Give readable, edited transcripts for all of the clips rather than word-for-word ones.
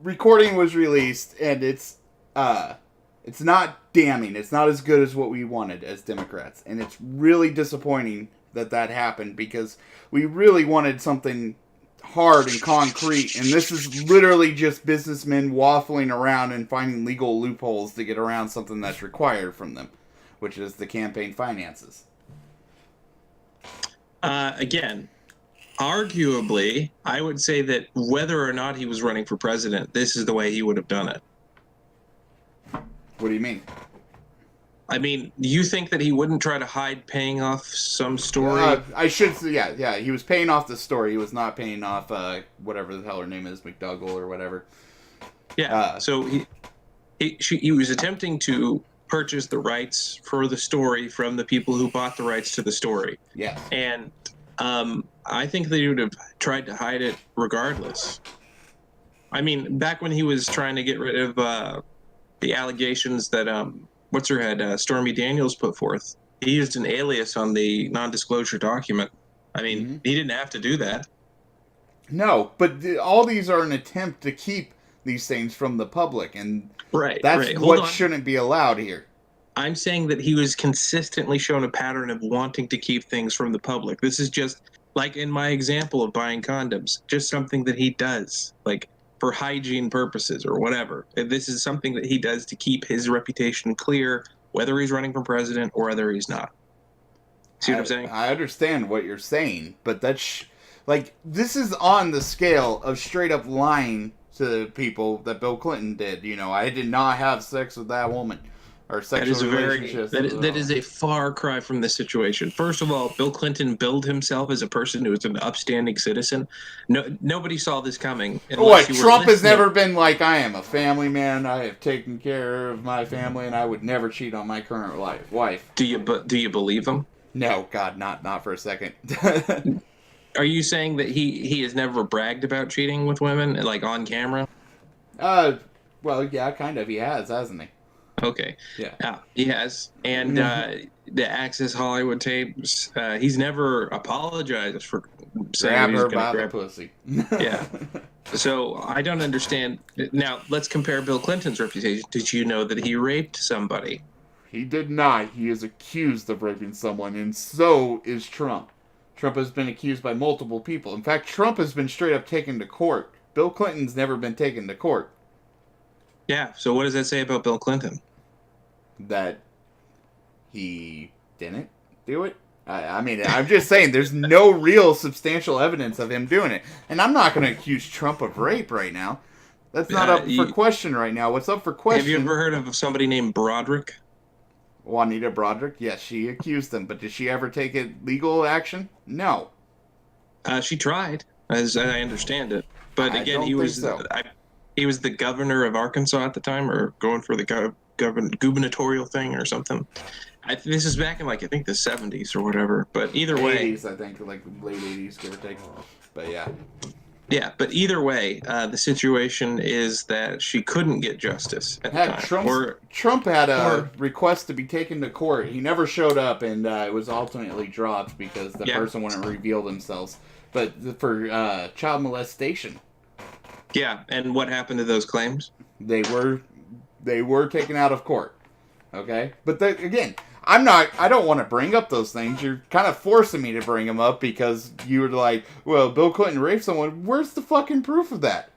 recording was released, and it's not damning. It's not as good as what we wanted as Democrats, and it's really disappointing that happened because we really wanted something hard and concrete, and this is literally just businessmen waffling around and finding legal loopholes to get around something that's required from them, which is the campaign finances. Again, arguably, I would say that whether or not he was running for president, this is the way he would have done it. What do you mean? I mean, do you think that he wouldn't try to hide paying off some story? I should say, yeah. He was paying off the story. He was not paying off whatever the hell her name is, McDougall or whatever. Yeah. So he was attempting to purchase the rights for the story from the people who bought the rights to the story. Yeah. And I think they would have tried to hide it regardless. I mean, back when he was trying to get rid of the allegations that Stormy Daniels put forth, he used an alias on the non-disclosure document. I mean, he didn't have to do that. No, but all these are an attempt to keep these things from the public, and that's what shouldn't be allowed here. I'm saying that he was consistently shown a pattern of wanting to keep things from the public. This is just, like in my example of buying condoms, just something that he does, like for hygiene purposes or whatever. This is something that he does to keep his reputation clear, whether he's running for president or whether he's not. See what I'm saying? I understand what you're saying, but that's this is on the scale of straight up lying to people that Bill Clinton did. You know, I did not have sex with that woman. Or sexual relationships. That is a far cry from this situation. First of all, Bill Clinton billed himself as a person who was an upstanding citizen. Nobody saw this coming. What? Trump has never been like, I am a family man. I have taken care of my family, and I would never cheat on my current wife. Do you believe him? No, God, not for a second. Are you saying that he has never bragged about cheating with women, like on camera? Well, yeah, kind of. He has, hasn't he? Okay. Yeah. He has. And the Access Hollywood tapes, he's never apologized for saying he's going to grab the pussy. Yeah. So I don't understand. Now, let's compare Bill Clinton's reputation. Did you know that he raped somebody? He did not. He is accused of raping someone, and so is Trump. Trump has been accused by multiple people. In fact, Trump has been straight up taken to court. Bill Clinton's never been taken to court. Yeah, so what does that say about Bill Clinton? That he didn't do it? I mean, I'm just saying there's no real substantial evidence of him doing it. And I'm not going to accuse Trump of rape right now. That's not up for question right now. What's up for question? Have you ever heard of somebody named Broderick? Juanita Broderick? Yes, she accused him. But did she ever take legal action? No. She tried, as I understand it. But again, he was the governor of Arkansas at the time, or going for the gubernatorial thing or something. This is back in I think the 70s or whatever. But either way, 80s, I think, like late 80s, give or take. But yeah. Yeah, but either way, the situation is that she couldn't get justice at the time. Trump had a request to be taken to court. He never showed up, and it was ultimately dropped because the person wouldn't reveal themselves. But for child molestation. Yeah, and what happened to those claims? They were taken out of court. Okay? But again, I don't want to bring up those things. You're kind of forcing me to bring them up because you were like, well, Bill Clinton raped someone. Where's the fucking proof of that?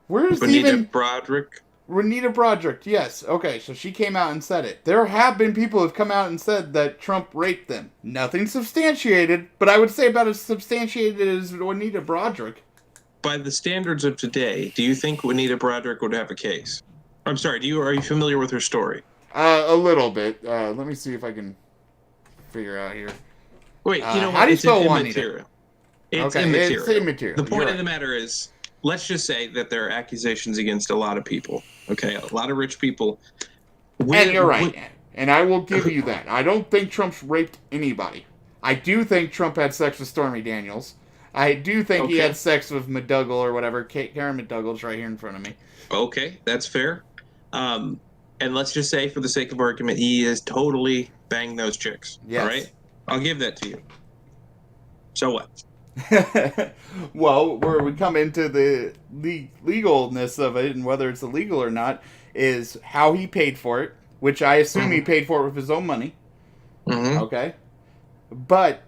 Where's Juanita Broderick, yes. Okay, so she came out and said it. There have been people who have come out and said that Trump raped them. Nothing substantiated, but I would say about as substantiated as Juanita Broderick. By the standards of today, do you think Juanita Broderick would have a case? I'm sorry, are you familiar with her story? A little bit. Let me see if I can figure out here. Wait, you know what? How do you spell Juanita? It's immaterial. It's immaterial. The point of the matter is, let's just say that there are accusations against a lot of people. Okay, a lot of rich people. And you're right. And I will give you that. I don't think Trump's raped anybody. I do think Trump had sex with Stormy Daniels. I do think he had sex with McDougall or whatever. Karen McDougall's right here in front of me. Okay, that's fair. And let's just say, for the sake of argument, he is totally banged those chicks. Yes. All right? I'll give that to you. So what? Well, where we come into the legalness of it and whether it's illegal or not is how he paid for it, which I assume he paid for it with his own money. Mm-hmm. Okay. But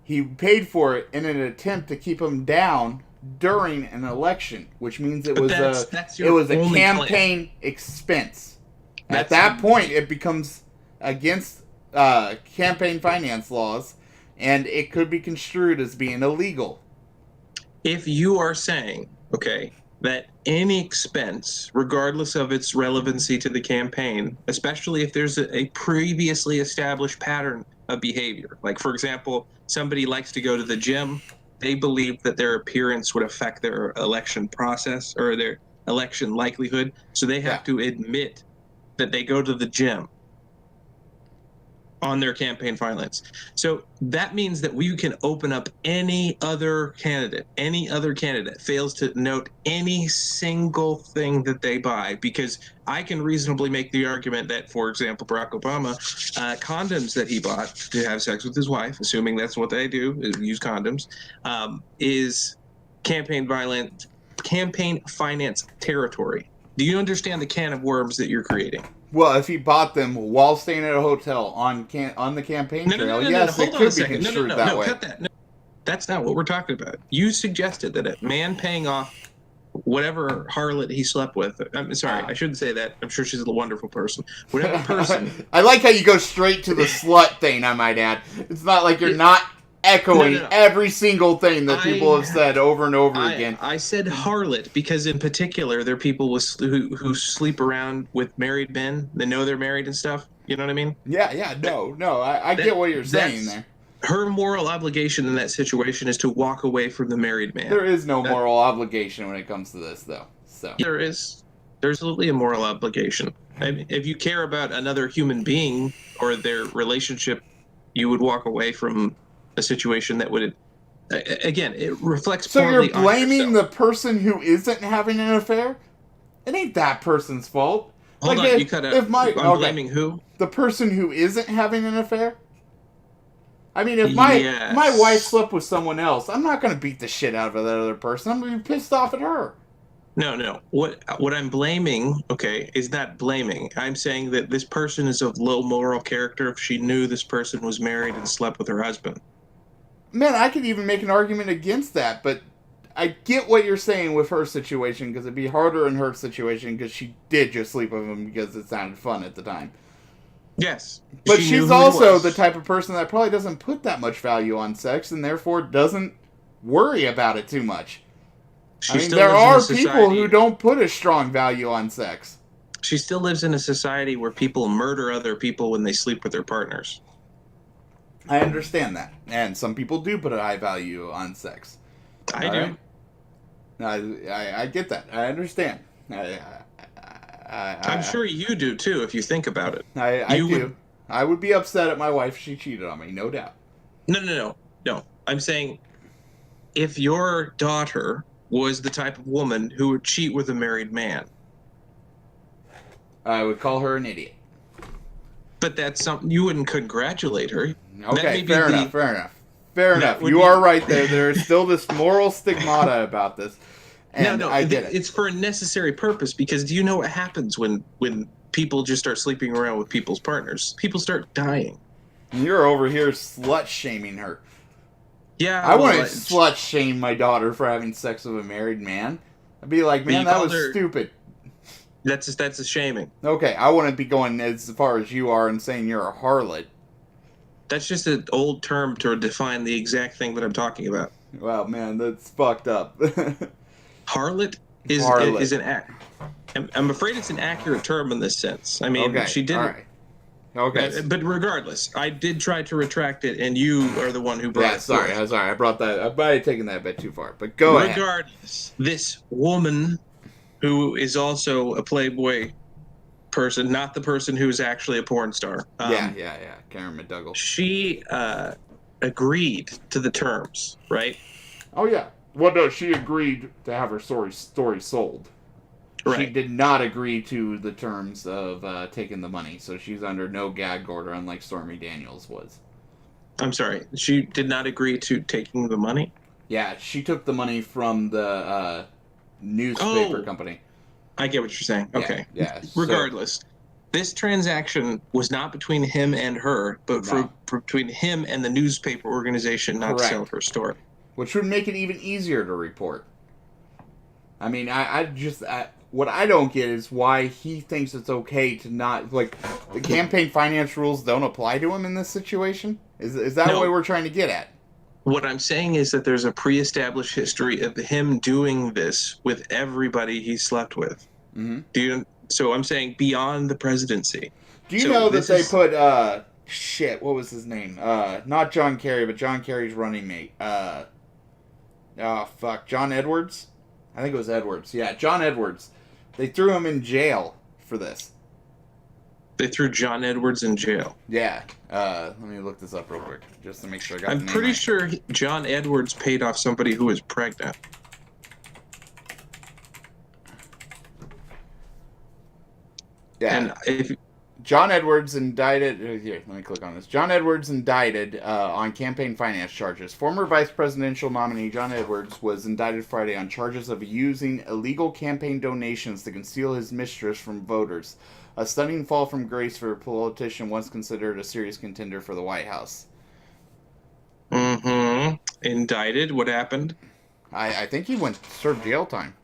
he paid for it in an attempt to keep him down during an election, which means it was a campaign expense. At that point, it becomes against campaign finance laws, and it could be construed as being illegal. If you are saying, okay, that any expense, regardless of its relevancy to the campaign, especially if there's a previously established pattern of behavior, like, for example, somebody likes to go to the gym, they believe that their appearance would affect their election process or their election likelihood, so they have to admit that they go to the gym on their campaign finance. So that means that we can open up any other candidate fails to note any single thing that they buy, because I can reasonably make the argument that, for example, Barack Obama, condoms that he bought to have sex with his wife, assuming that's what they do, is use condoms, is campaign finance territory. Do you understand the can of worms that you're creating? Well, if he bought them while staying at a hotel on the campaign trail, yes, it could be construed that way. Cut that. No, that's not what we're talking about. You suggested that a man paying off whatever harlot he slept with. I'm sorry, I shouldn't say that. I'm sure she's a wonderful person. Whatever person. I like how you go straight to the slut thing, I might add. It's not like you're not echoing every single thing that people have said over and over again. I said harlot because, in particular, there are people who sleep around with married men. They know they're married and stuff. You know what I mean? Yeah. No. I get what you're saying there. Her moral obligation in that situation is to walk away from the married man. There is no moral obligation when it comes to this, though. So there is. There's absolutely a moral obligation. If you care about another human being or their relationship, you would walk away from a situation that would, again, it reflects. So you're blaming the person who isn't having an affair? It ain't that person's fault. Hold on, you cut out. I'm blaming who? The person who isn't having an affair? I mean, if my wife slept with someone else, I'm not going to beat the shit out of that other person. I'm going to be pissed off at her. No. What I'm blaming, is not blaming. I'm saying that this person is of low moral character if she knew this person was married and slept with her husband. Man, I could even make an argument against that, but I get what you're saying with her situation, because it'd be harder in her situation because she did just sleep with him because it sounded fun at the time. Yes. But she's also the type of person that probably doesn't put that much value on sex and therefore doesn't worry about it too much. There are people who don't put a strong value on sex. She still lives in a society where people murder other people when they sleep with their partners. I understand that. And some people do put a high value on sex. I do. I get that. I understand. I'm sure you do, too, if you think about it. I do. I would be upset at my wife if she cheated on me, no doubt. No. I'm saying if your daughter was the type of woman who would cheat with a married man, I would call her an idiot. But that's something you wouldn't congratulate her. Okay, fair enough. You are right there. There is still this moral stigmata about this. And I get it. It's for a necessary purpose, because do you know what happens when people just start sleeping around with people's partners? People start dying. You're over here slut-shaming her. Yeah. I wouldn't slut-shame my daughter for having sex with a married man. I'd be like, man, that was stupid. That's a shaming. Okay, I wouldn't be going as far as you are and saying you're a harlot. That's just an old term to define the exact thing that I'm talking about. Wow, man, that's fucked up. Harlot is an act. I'm afraid it's an accurate term in this sense. I mean, she didn't. All right. Okay. But regardless, I did try to retract it, and you are the one who brought it. Sorry. I brought that. I might have taken that a bit too far, but go ahead. Regardless, this woman, who is also a Playboy person, not the person who's actually a porn star. Karen McDougall. She agreed to the terms, right? Oh yeah. Well, no, she agreed to have her story sold. Right. She did not agree to the terms of taking the money, so she's under no gag order, unlike Stormy Daniels was. I'm sorry. She did not agree to taking the money? Yeah, she took the money from the newspaper Oh, company. I get what you're saying. Yeah, Okay. yeah. So Regardless, this transaction was not between him and her, but no, for between him and the newspaper organization not to sell correct. her story. Which would make it even easier to report. I mean, what I don't get is why he thinks it's okay to not like the campaign finance rules don't apply to him in this situation. Is that what No, we're trying to get at? what I'm saying is that there's a pre-established history of him doing this with everybody he slept with. Mm-hmm. So I'm saying beyond the presidency. Do you So know that this they is put shit? What was his name? Not John Kerry, but John Kerry's running mate. Oh fuck, John Edwards. I think it was Edwards. Yeah, John Edwards. They threw him in jail for this. they threw John Edwards in jail. Yeah. Let me look this up real quick just to make sure I got the I'm name pretty right. sure John Edwards paid off somebody who was pregnant. Yeah. And if John Edwards indicted. Here, let me click on this. John Edwards indicted on campaign finance charges. Former vice presidential nominee John Edwards was indicted Friday on charges of using illegal campaign donations to conceal his mistress from voters. A stunning fall from grace for a politician once considered a serious contender for the White House. indicted, what happened? I think he went served jail time.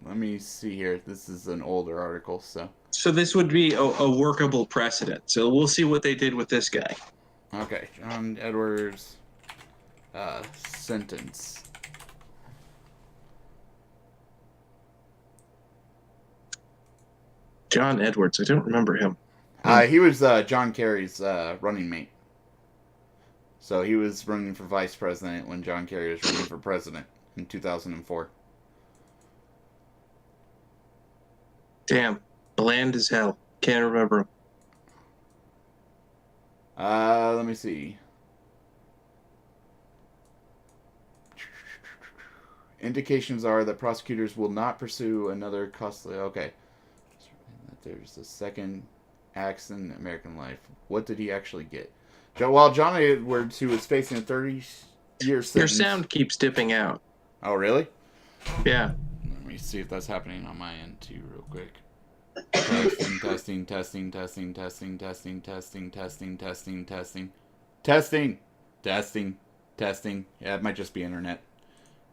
Let me see here. This is an older article, so. So this would be a workable precedent. So we'll see what they did with this guy. Okay, John Edwards sentence. John Edwards, I don't remember him. He was John Kerry's running mate. So he was running for vice president when John Kerry was running for president in 2004. Damn, bland as hell. Can't remember him. Let me see. Indications are that prosecutors will not pursue another costly. Okay. There's the second accident in American life. What did he actually get? While John Edwards, who was facing a 30-year sentence. Your sound keeps dipping out. Oh, really? Yeah. Let me see if that's happening on my end too, real quick. Testing. Yeah, it might just be internet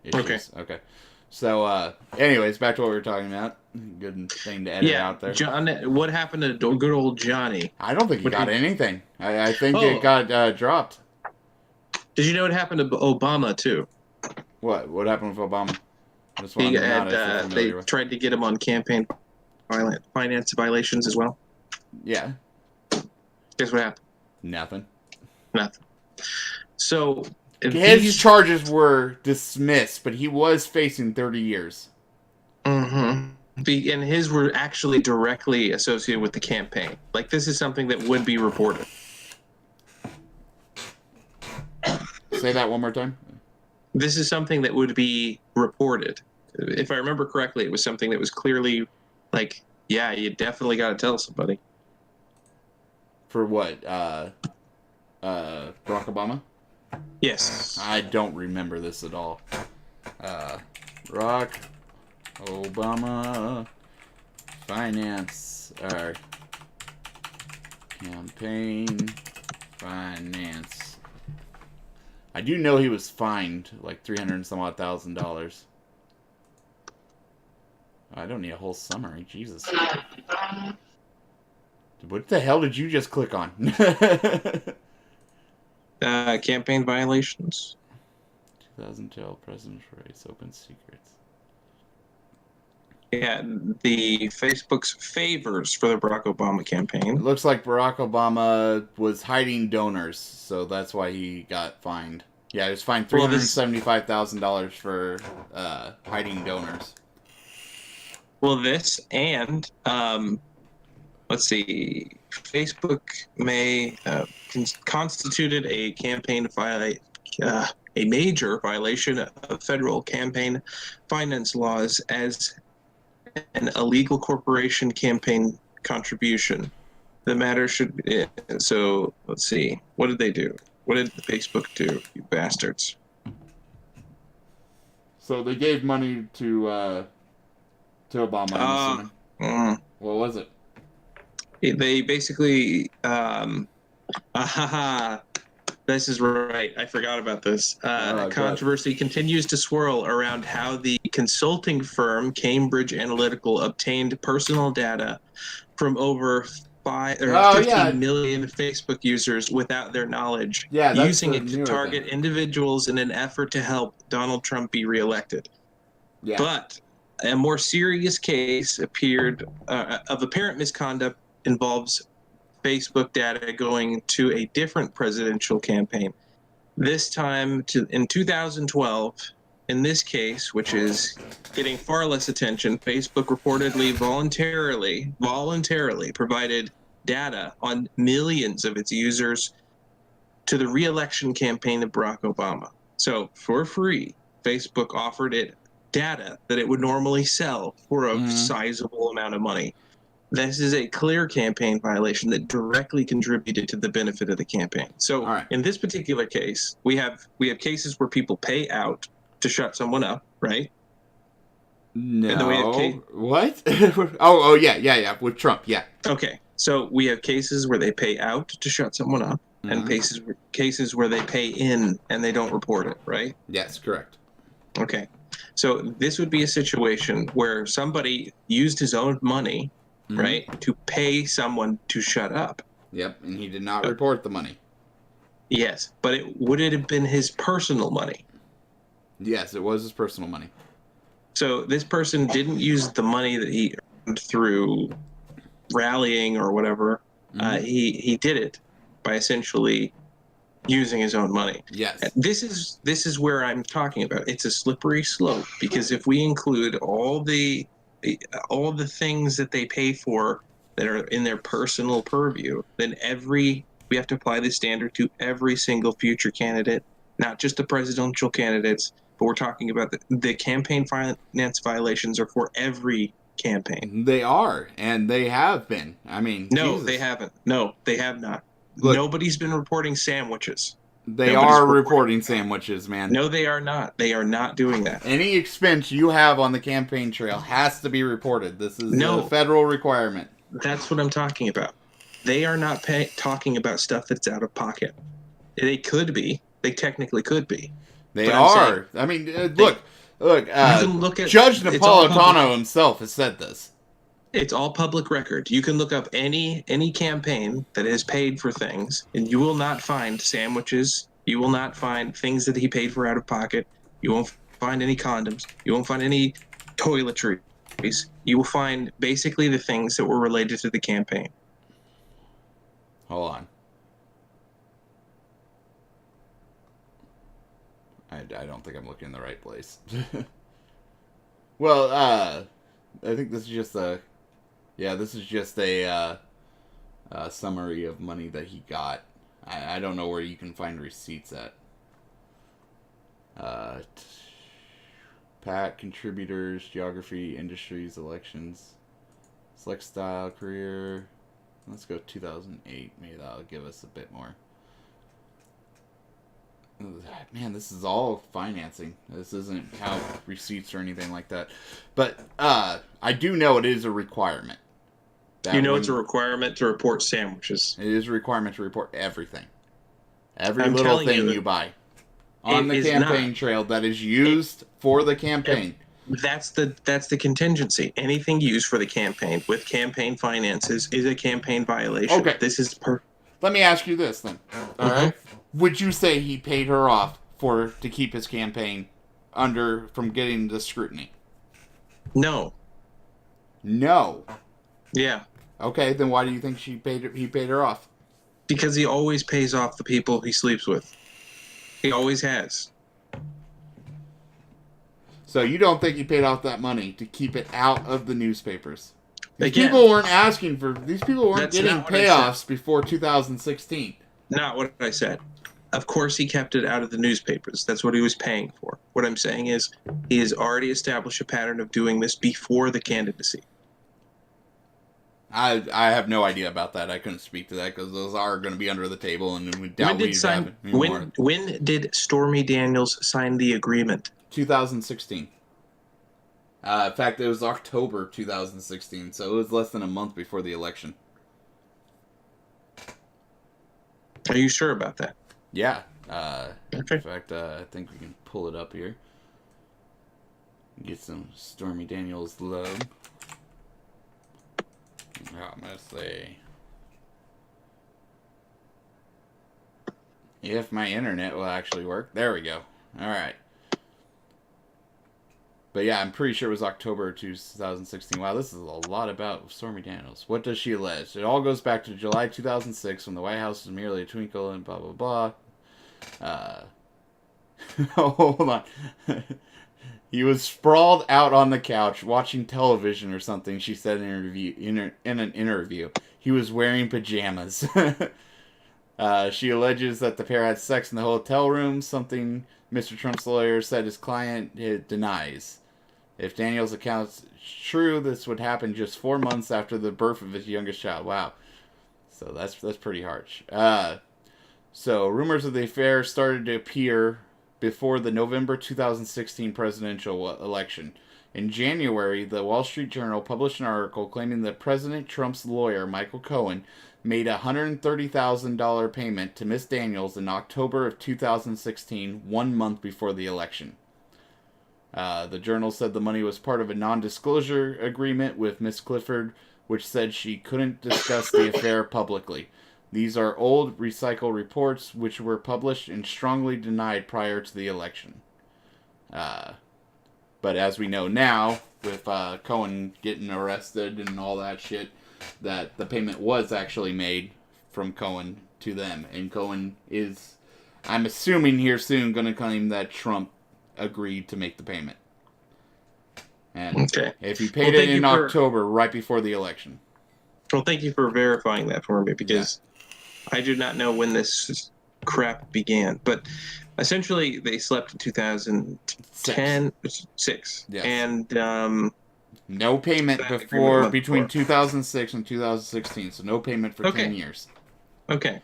issues. Okay. So, anyways, back to what we were talking about. Good thing to edit out there. John, what happened to good old Johnny? I don't think he got anything. I think it got dropped. Did you know what happened to Obama too? What? What happened with Obama? That's what they tried to get him on campaign finance violations as well. Yeah. Guess what happened? Nothing. So his charges were dismissed, but he was facing 30 years. Mm-hmm. And his were actually directly associated with the campaign. Like, this is something that would be reported. Say that one more time. This is something that would be reported. If I remember correctly, it was something that was clearly like, yeah, you definitely got to tell somebody. For what? Barack Obama? Yes. I don't remember this at all. Barack Obama finance or campaign finance. I do know he was fined like $300 and some odd thousand. I don't need a whole summary. Jesus. What the hell did you just click on? Campaign violations. 2012 president's race, open secrets. Yeah, the Facebook's favors for the Barack Obama campaign. It looks like Barack Obama was hiding donors, so that's why he got fined. Yeah, he was fined $375,000 for hiding donors. Well, this and let's see, Facebook may constituted a a major violation of federal campaign finance laws as an illegal corporation campaign contribution. The matter should be, so let's see, what did they do? What did Facebook do, you bastards? So they gave money to Obama, I'm assuming. What was it? They basically, this is right. I forgot about this. Controversy continues to swirl around how the consulting firm Cambridge Analytical obtained personal data from over 15 million Facebook users without their knowledge, using it to target individuals in an effort to help Donald Trump be reelected. Yeah. But a more serious case appeared of apparent misconduct involves Facebook data going to a different presidential campaign. This time in 2012, in this case, which is getting far less attention, Facebook reportedly voluntarily provided data on millions of its users to the re-election campaign of Barack Obama. So for free, Facebook offered it data that it would normally sell for a sizable amount of money. This is a clear campaign violation that directly contributed to the benefit of the campaign. So in this particular case, we have cases where people pay out to shut someone up, right? No. And then we have what? yeah, with Trump, yeah. Okay, so we have cases where they pay out to shut someone up, and cases where they pay in and they don't report it, right? Yes, correct. Okay, so this would be a situation where somebody used his own money, right, to pay someone to shut up. Yep, and he did not report the money. Yes, but would it have been his personal money? Yes, it was his personal money. So this person didn't use the money that he earned through rallying or whatever. He did it by essentially using his own money. Yes. This is where I'm talking about. It's a slippery slope, because if we include all the things that they pay for that are in their personal purview, then we have to apply this standard to every single future candidate, not just the presidential candidates, but we're talking about the campaign finance violations are for every campaign. They are, and they have been. I mean, no, Jesus. They haven't. No, they have not. Look, nobody's been reporting sandwiches. They are reporting sandwiches, man. No, they are not. They are not doing that. Any expense you have on the campaign trail has to be reported. This is a federal requirement. That's what I'm talking about. They are not talking about stuff that's out of pocket. They could be. They technically could be. They are. I mean, look. Judge Napolitano himself has said this. It's all public record. You can look up any campaign that has paid for things, and you will not find sandwiches. You will not find things that he paid for out of pocket. You won't find any condoms. You won't find any toiletries. You will find basically the things that were related to the campaign. Hold on. I don't think I'm looking in the right place. Well, I think this is just a summary of money that he got. I don't know where you can find receipts at. PAC, contributors, geography, industries, elections, select style, career. Let's go 2008. Maybe that'll give us a bit more. Man, this is all financing. This isn't how receipts or anything like that. But I do know it is a requirement. It's a requirement to report sandwiches. It is a requirement to report everything. Every little thing you buy on the campaign trail that is used for the campaign. That's the contingency. Anything used for the campaign with campaign finances is a campaign violation. Okay. This is Let me ask you this then. All right. Would you say he paid her off to keep his campaign from getting the scrutiny? No. No. Yeah. Okay, then why do you think he paid her off? Because he always pays off the people he sleeps with. He always has. So you don't think he paid off that money to keep it out of the newspapers? These Again, people weren't getting payoffs before 2016. Not what I said. Of course he kept it out of the newspapers. That's what he was paying for. What I'm saying is he has already established a pattern of doing this before the candidacy. I have no idea about that. I couldn't speak to that because those are going to be under the table, and we doubt we'd have any more. When did Stormy Daniels sign the agreement? 2016. In fact, it was October 2016, so it was less than a month before the election. Are you sure about that? Yeah. Okay. In fact, I think we can pull it up here. Get some Stormy Daniels love. I'm going to say, if my internet will actually work. There we go. All right. But yeah, I'm pretty sure it was October 2016. Wow, this is a lot about Stormy Daniels. What does she allege? It all goes back to July 2006 when the White House was merely a twinkle and blah, blah, blah. Hold on. He was sprawled out on the couch watching television or something, she said in an interview. He was wearing pajamas. She alleges that the pair had sex in the hotel room, something Mr. Trump's lawyer said his client denies. If Daniels' account's true, this would happen just 4 months after the birth of his youngest child. Wow. So that's pretty harsh. So rumors of the affair started to appear before the November 2016 presidential election. In January, the Wall Street Journal published an article claiming that President Trump's lawyer, Michael Cohen, made a $130,000 payment to Miss Daniels in October of 2016, 1 month before the election. The Journal said the money was part of a non-disclosure agreement with Miss Clifford, which said she couldn't discuss the affair publicly. These are old, recycled reports which were published and strongly denied prior to the election. But as we know now, with Cohen getting arrested and all that shit, that the payment was actually made from Cohen to them. And Cohen is, I'm assuming here soon, going to claim that Trump agreed to make the payment. And okay. If he paid it in October, right before the election. Well, thank you for verifying that for me, because I do not know when this crap began. But essentially, they slept in 2010, 6. Yes. And no payment between 2006 and 2016, so no payment for 10 years. Okay.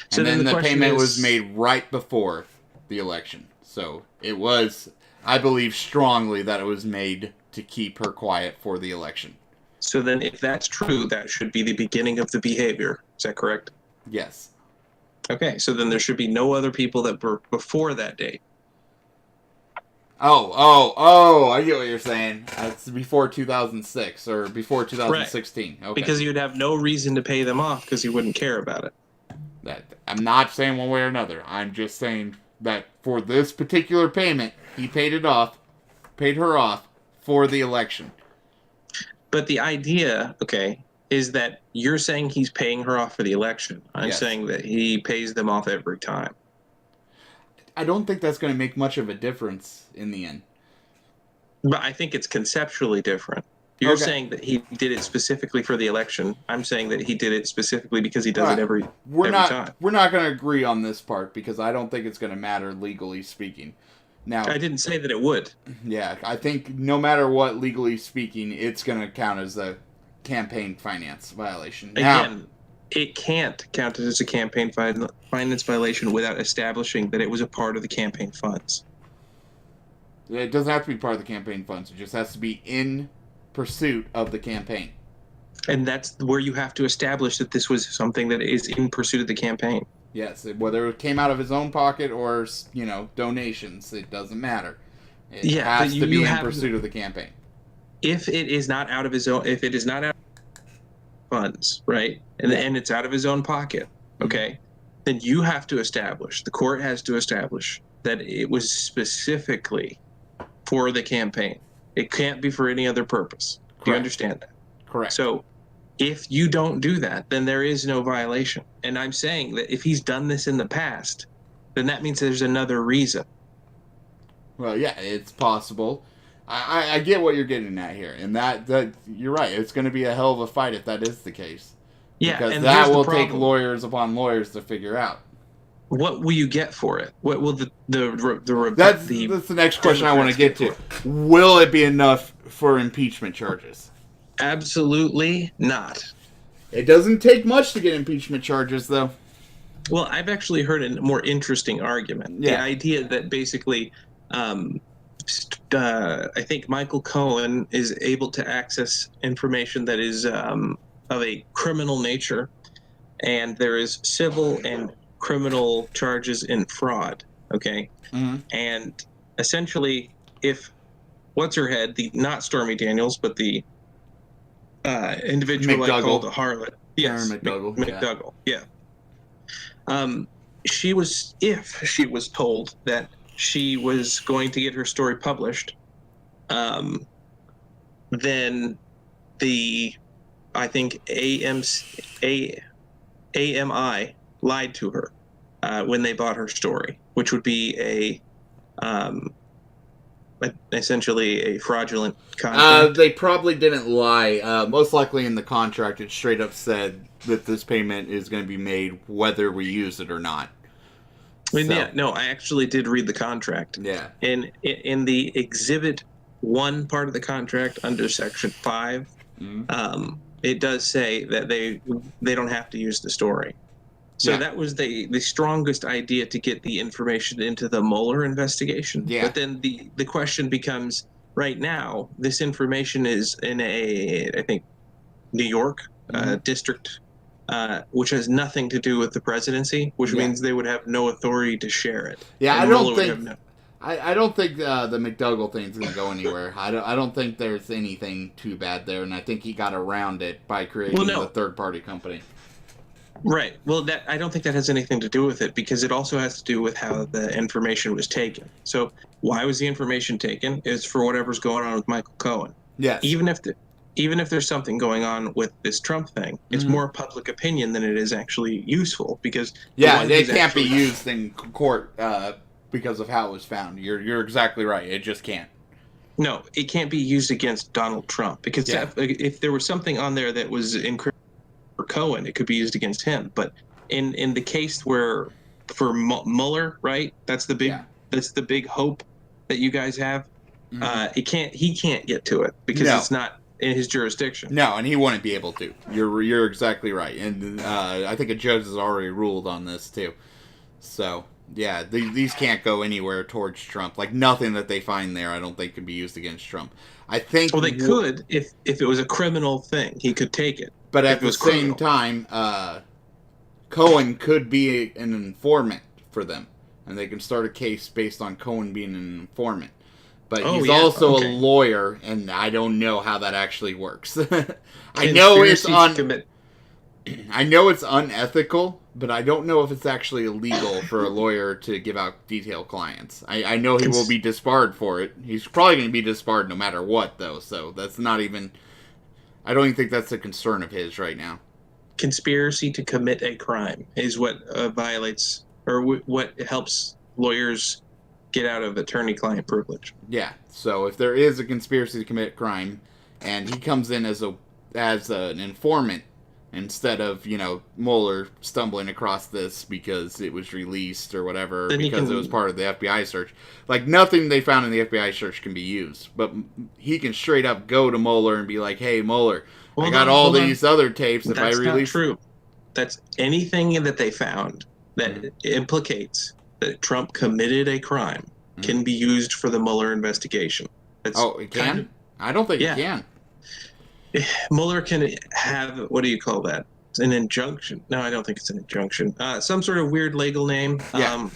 So and then the payment was made right before the election. So it was, I believe strongly that it was made to keep her quiet for the election. So then if that's true, that should be the beginning of the behavior. Is that correct? Yes. Okay, so then there should be no other people that were before that date. Oh, I get what you're saying. It's before 2006 or before 2016. Right. Okay. Because you'd have no reason to pay them off because you wouldn't care about it. I'm not saying one way or another. I'm just saying that for this particular payment, he paid her off for the election. But the idea, is that you're saying he's paying her off for the election. I'm saying that he pays them off every time. I don't think that's going to make much of a difference in the end. But I think it's conceptually different. You're saying that he did it specifically for the election. I'm saying that he did it specifically because he does it every time. We're not going to agree on this part because I don't think it's going to matter legally speaking. Now, I didn't say that it would. Yeah, I think no matter what, legally speaking, it's going to count as a campaign finance violation. Again, it can't count as a campaign finance violation without establishing that it was a part of the campaign funds. It doesn't have to be part of the campaign funds. It just has to be in pursuit of the campaign. And that's where you have to establish that this was something that is in pursuit of the campaign. Yes, whether it came out of his own pocket or, donations, it doesn't matter. It has to be in pursuit of the campaign. If it is not out of his own, if it is not out of funds, right, and it's out of his own pocket, then you have to establish, the court has to establish that it was specifically for the campaign. It can't be for any other purpose. Correct. Do you understand that? Correct. So if you don't do that, then there is no violation. And I'm saying that if he's done this in the past, then that means there's another reason. Well, yeah, it's possible. I get what you're getting at here. And that you're right. It's going to be a hell of a fight if that is the case. Yeah, because and that will take lawyers upon lawyers to figure out. What will you get for it? What will that's the next question I want to get to. Will it be enough for impeachment charges? Absolutely not. It doesn't take much to get impeachment charges, though. Well, I've actually heard a more interesting argument. Yeah. The idea that basically, I think Michael Cohen is able to access information that is of a criminal nature, and there is civil and criminal charges in fraud. Okay. Mm-hmm. And essentially, if what's her head, not Stormy Daniels, but the individual I called a harlot. Yes, McDougal. Yeah. If she was told that she was going to get her story published, then I think AMI lied to her when they bought her story, which would be essentially a fraudulent contract. They probably didn't lie. Most likely in the contract, it straight up said that this payment is going to be made whether we use it or not. Yeah, no, I actually did read the contract. Yeah. In the Exhibit 1 part of the contract under Section 5, it does say that they don't have to use the story. So that was the strongest idea to get the information into the Mueller investigation. Yeah. But then the question becomes, right now, this information is in I think, New York district, which has nothing to do with the presidency, which means they would have no authority to share it. Yeah, I don't think the McDougal thing's going to go anywhere. I don't think there's anything too bad there, and I think he got around it by creating a third-party company. Right. Well, I don't think that has anything to do with it, because it also has to do with how the information was taken. So why was the information taken? It's for whatever's going on with Michael Cohen. Yes. Even if there's something going on with this Trump thing, it's more public opinion than it is actually useful, because it can't be used in court because of how it was found. You're exactly right. It just can't. No, it can't be used against Donald Trump, because if there was something on there that was encrypted for Cohen, it could be used against him. But in the case where for Mueller, right? That's the big hope that you guys have. He can't get to it because it's not in his jurisdiction. No, and he wouldn't be able to. You're exactly right, and I think a judge has already ruled on this too. So yeah, these can't go anywhere towards Trump. Like, nothing that they find there, I don't think can be used against Trump. I think. Well, they could if it was a criminal thing, he could take it. But at the same time, Cohen could be an informant for them, and they can start a case based on Cohen being an informant. But he's also a lawyer, and I don't know how that actually works. I know it's unethical, but I don't know if it's actually illegal for a lawyer to give out detailed clients. I know he will be disbarred for it. He's probably going to be disbarred no matter what, though, so that's not even... I don't even think that's a concern of his right now. Conspiracy to commit a crime is what violates, or what helps lawyers get out of attorney-client privilege. Yeah, so if there is a conspiracy to commit crime, and he comes in as an informant, instead of, Mueller stumbling across this because it was released or whatever, because it was part of the FBI search. Like, nothing they found in the FBI search can be used. But he can straight up go to Mueller and be like, hey, Mueller, I got all these other tapes that I released. That's not true. That's anything that they found that implicates that Trump committed a crime can be used for the Mueller investigation. It can? I don't think it can. Mueller can have, what do you call that? An injunction? No, I don't think it's an injunction. Some sort of weird legal name.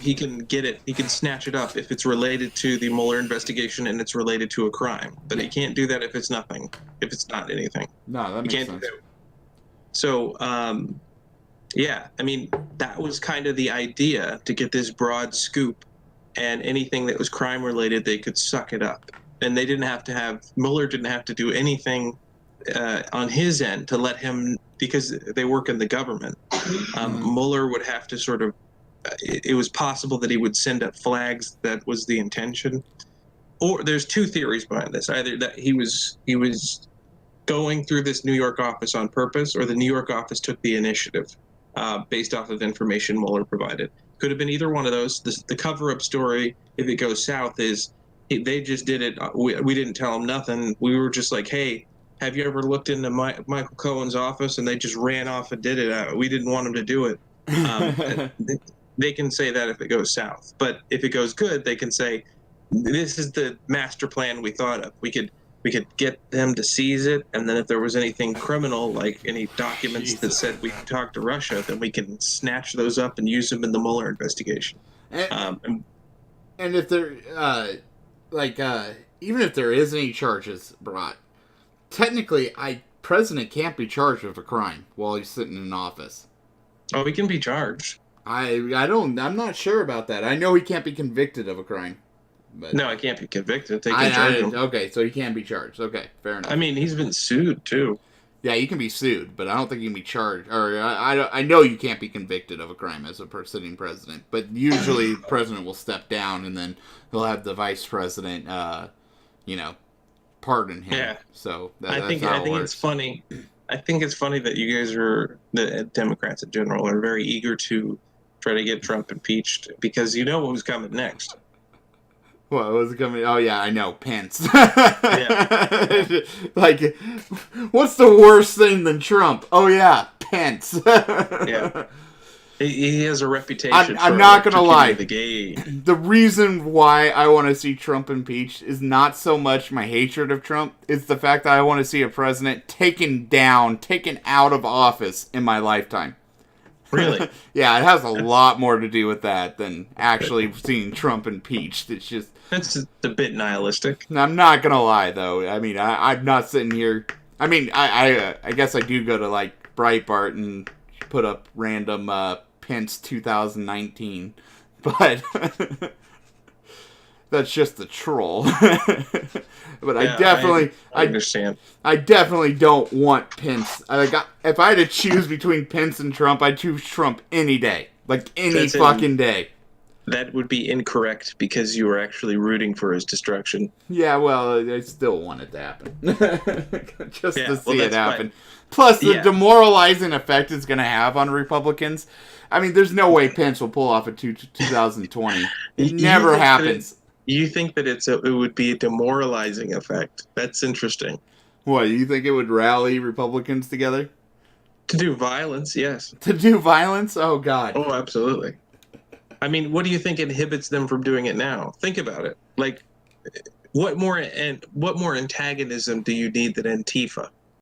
He can get it. He can snatch it up if it's related to the Mueller investigation and it's related to a crime. But he can't do that if it's nothing. If it's not anything. No, that makes sense. So, I mean, that was kind of the idea, to get this broad scoop, and anything that was crime related, they could suck it up. And they didn't have to Mueller didn't have to do anything on his end to let him, because they work in the government. Mueller would have to sort of, it was possible that he would send up flags. That was the intention. Or there's two theories behind this: either that he was going through this New York office on purpose, or the New York office took the initiative based off of information Mueller provided. Could have been either one of those. The cover-up story, if it goes south, is they just did it. We didn't tell them nothing. We were just like, hey, have you ever looked into Michael Cohen's office and they just ran off and did it? We didn't want him to do it. They can say that if it goes south, but if it goes good, they can say, "This is the master plan we thought of. We could get them to seize it, and then if there was anything criminal, like any documents that said we could talk to Russia, then we can snatch those up and use them in the Mueller investigation." And if there, even if there is any charges brought, technically, president can't be charged with a crime while he's sitting in office. Oh, he can be charged. I'm not sure about that. I know he can't be convicted of a crime. But no, I can't be convicted. They can charge him. Okay, so he can be charged. Okay, fair enough. I mean, he's been sued too. Yeah, you can be sued, but I don't think you can be charged. Or I know you can't be convicted of a crime as a sitting president. But usually, the president will step down, and then he'll have the vice president, pardon him. Yeah. So I think it's funny. I think it's funny that you guys the Democrats in general are very eager to try to get Trump impeached because you know what was coming next. What was it coming? Oh yeah, I know, Pence. Yeah. Like, what's the worst thing than Trump? Oh yeah, Pence. Yeah. He has a reputation. I'm not gonna lie. The gay. The reason why I want to see Trump impeached is not so much my hatred of Trump. It's the fact that I want to see a president taken out of office in my lifetime. Really? Yeah, it has a lot more to do with that than actually seeing Trump impeached. It's just that's a bit nihilistic. I'm not gonna lie, though. I mean, I'm not sitting here. I mean, I guess I do go to like Breitbart and put up random Pence 2019, but that's just a troll. But yeah, I understand. I definitely don't want Pence. If I had to choose between Pence and Trump, I'd choose Trump any day, like any fucking day. That would be incorrect because you were actually rooting for his destruction. Yeah, well, I still want it to happen. Just to see it happen. Fine. Plus, the demoralizing effect it's going to have on Republicans. I mean, there's no way Pence will pull off a 2020. It never happens. You think that it would be a demoralizing effect? That's interesting. What, you think it would rally Republicans together? To do violence, yes. To do violence? Oh, God. Oh, absolutely. I mean, what do you think inhibits them from doing it now? Think about it. Like, what more antagonism do you need than Antifa?